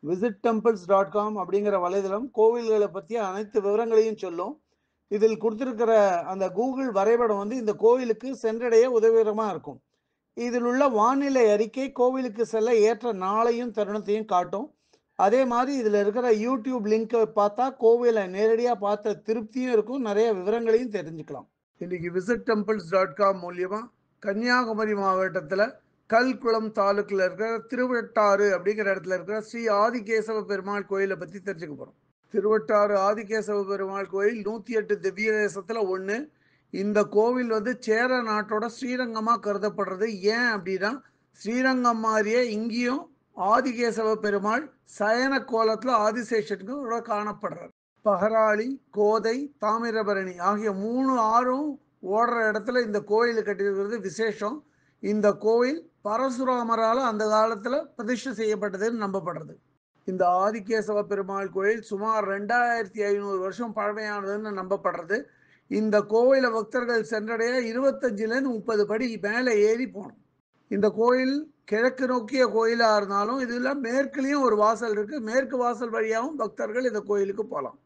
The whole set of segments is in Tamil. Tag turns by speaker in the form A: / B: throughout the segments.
A: visittemples.com அப்படிங்கிற வலைதளம் கோவில்களை பற்றிய அனைத்து விவரங்களையும் சொல்லும். இதில் கொடுத்திருக்கிற அந்த கூகுள் வரைபடம் வந்து இந்த கோவிலுக்கு சென்றடைய உதவிகரமாக இருக்கும். இதில் உள்ள வானிலை அறிக்கை கோவிலுக்கு செல்ல ஏற்ற நாளையும் தருணத்தையும் காட்டும். அதே மாதிரி இதில் இருக்கிற யூடியூப் லிங்கை பார்த்தா கோவிலை நேரடியாக பார்த்த திருப்தியும் இருக்கும், நிறைய விவரங்களையும் தெரிஞ்சுக்கலாம். இன்னைக்கு visittemples.com மூலியமாக கன்னியாகுமரி மாவட்டத்தில் கல்குளம் தாலுக்கில் இருக்கிற திருவட்டாறு அப்படிங்கிற இடத்துல இருக்கிற ஸ்ரீ ஆதிகேசவ பெருமாள் கோயிலை பற்றி தெரிஞ்சுக்க போகிறோம். திருவட்டாறு ஆதிகேசவ பெருமாள் கோயில் 108 திவ்ய தேசத்தில் ஒன்று. இந்த கோவில் வந்து சேர நாட்டோட ஸ்ரீரங்கமாக கருதப்படுறது. ஏன் அப்படின்னா ஸ்ரீரங்கம் மாதிரியே இங்கேயும் ஆதிகேசவ பெருமாள் சயன கோலத்தில் ஆதிசேஷனுக்கு காணப்படுறார். பகராளி, கோதை, தாமிரபரணி ஆகிய 3 ஆறும் ஓடுற இடத்துல இந்த கோயில் கட்டியிருக்கிறது விசேஷம். இந்த கோயில் பரசுராமரால் அந்த காலத்தில் பிரதிஷ்டை செய்யப்பட்டதுன்னு நம்பப்படுறது. இந்த ஆதிகேசவ பெருமாள் கோயில் சுமார் 2500 வருஷம் பழமையானதுன்னு நம்பப்படுறது. இந்த கோயிலை பக்தர்கள் சென்றடைய 25லேருந்து 30 படி மேலே ஏறி போகணும். இந்த கோயில் கிழக்கு நோக்கிய கோயிலாக இருந்தாலும் இதில் மேற்குலேயும் ஒரு வாசல் இருக்குது. மேற்கு வாசல் வழியாகவும் பக்தர்கள் இந்த கோயிலுக்கு போகலாம்.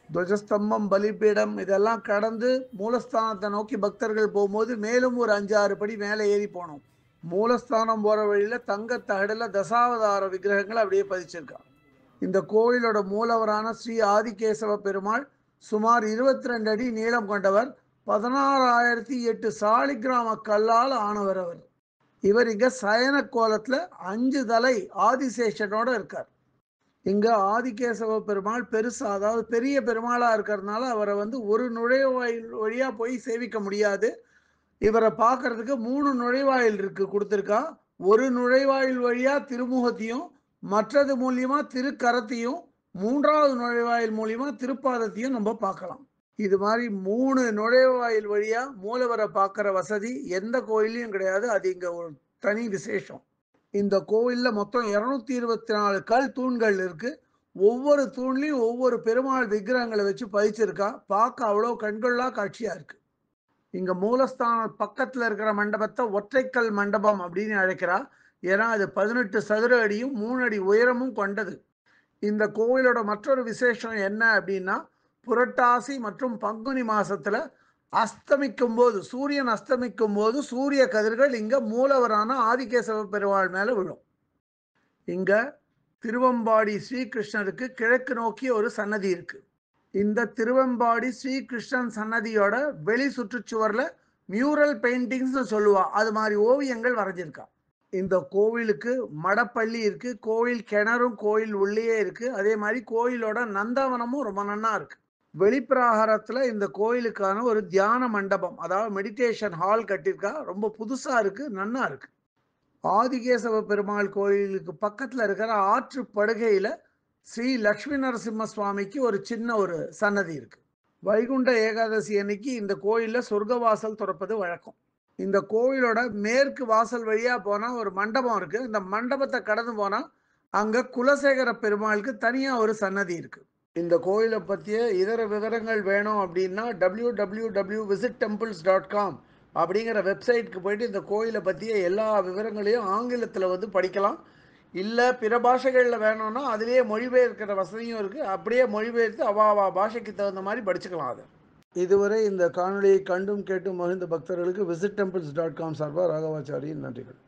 A: துவஜஸ்தம்பம், பலிபீடம் இதெல்லாம் கடந்து மூலஸ்தானத்தை நோக்கி பக்தர்கள் போகும்போது மேலும் ஒரு 5-6 படி மேலே ஏறி போனோம். மூலஸ்தானம் போகிற வழியில் தங்கத்தகடில் தசாவதார விக்கிரகங்கள் அப்படியே பதிச்சிருக்காங்க. இந்த கோயிலோட மூலவரான ஸ்ரீ ஆதிகேசவ பெருமாள் சுமார் 22 அடி நீளம் கொண்டவர். 16,008 சாலிகிராம கல்லால் ஆனவர் அவர். இவர் இங்கே சயன கோலத்தில் 5 தலை ஆதிசேஷனோட இருக்கார். இங்கே ஆதிகேசவ பெருமாள் பெருசாக, அதாவது பெரிய பெருமாளாக இருக்கிறதுனால அவரை வந்து ஒரு நுழைவாயில் வழியாக போய் சேவிக்க முடியாது. இவரை பார்க்கறதுக்கு 3 நுழைவாயில் கொடுத்துருக்கா. ஒரு நுழைவாயில் வழியாக திருமுகத்தையும், மற்றது மூலியமாக திருக்கரத்தையும், 3வது நுழைவாயில் மூலியமாக திருப்பாதத்தையும் நம்ம பார்க்கலாம். இது மாதிரி 3 நுழைவாயில் வழியாக மூலவரை பார்க்குற வசதி எந்த கோயிலையும் கிடையாது. அது இங்கே ஒரு தனி விசேஷம். இந்த கோவிலில் மொத்தம் 224 கல் தூண்கள் இருக்குது. ஒவ்வொரு தூண்லையும் ஒவ்வொரு பெருமாள் விக்கிரகங்களை வச்சு பதிச்சிருக்கா. பார்க்க அவ்வளோ கண்கொள்ளா காட்சியாக இருக்குது. இங்கே மூலஸ்தானம் பக்கத்தில் இருக்கிற மண்டபத்தை ஒற்றைக்கல் மண்டபம் அப்படின்னு அழைக்கிறா. ஏன்னா அது 18 சதுர அடியும் 3 அடி உயரமும் கொண்டது. இந்த கோவிலோட மற்றொரு விசேஷம் என்ன அப்படின்னா புரட்டாசி மற்றும் பங்குனி மாசத்துல அஸ்தமிக்கும் போது, சூரியன் அஸ்தமிக்கும் போது சூரிய கதிர்கள் இங்க மூலவரான ஆதிகேசவ பெருமாள் மேல விழும். இங்க திருவம்பாடி ஸ்ரீகிருஷ்ணருக்கு கிழக்கு நோக்கிய ஒரு சன்னதி இருக்கு. இந்த திருவம்பாடி ஸ்ரீகிருஷ்ணன் சன்னதியோட வெளி சுற்றுச்சுவர்ல மியூரல் பெயிண்டிங்ஸ்னு சொல்லுவா, அது மாதிரி ஓவியங்கள் வரைஞ்சிருக்கா. இந்த கோவிலுக்கு மடப்பள்ளி இருக்கு. கோவில் கிணறும் கோயில் உள்ளே இருக்கு. அதே மாதிரி கோயிலோட நந்தவனமும் ரொம்ப நன்னா இருக்கு. வெளிப்பிராகாரத்துல இந்த கோயிலுக்கான ஒரு தியான மண்டபம், அதாவது மெடிடேஷன் ஹால் கட்டியிருக்கா. ரொம்ப புதுசா இருக்கு, நன்னா இருக்கு. ஆதிகேசவ பெருமாள் கோயிலுக்கு பக்கத்துல இருக்கிற ஆற்று படுகையில ஸ்ரீ லக்ஷ்மி நரசிம்ம சுவாமிக்கு ஒரு சின்ன ஒரு சன்னதி இருக்கு. வைகுண்ட ஏகாதசி அன்னைக்கு இந்த கோயிலில் சொர்க்கவாசல் திறப்பது வழக்கம். இந்த கோயிலோட மேற்கு வாசல் வழியா போனா ஒரு மண்டபம் இருக்கு. இந்த மண்டபத்தை கடந்து போனா அங்க குலசேகர பெருமாளுக்கு தனியா ஒரு சன்னதி இருக்கு. இந்த கோயிலை பற்றிய இதர விவரங்கள் வேணும் அப்படின்னா www.visittemples.com அப்படிங்கிற வெப்சைட்டுக்கு போயிட்டு இந்த கோயிலை பற்றிய எல்லா விவரங்களையும் ஆங்கிலத்தில் வந்து படிக்கலாம். இல்லை பிற பாஷைகளில் வேணும்னா அதிலேயே மொழிபெயர்க்கிற வசதியும் இருக்குது. அப்படியே மொழிபெயர்த்து அவாவா பாஷைக்கு தகுந்த மாதிரி படிச்சுக்கலாம். அதை இதுவரை இந்த காணொலியை கண்டும் கேட்டும் மகிழ்ந்த பக்தர்களுக்கு visittemples.com சார்பாக ராகவாச்சாரியின் நன்றிகள்.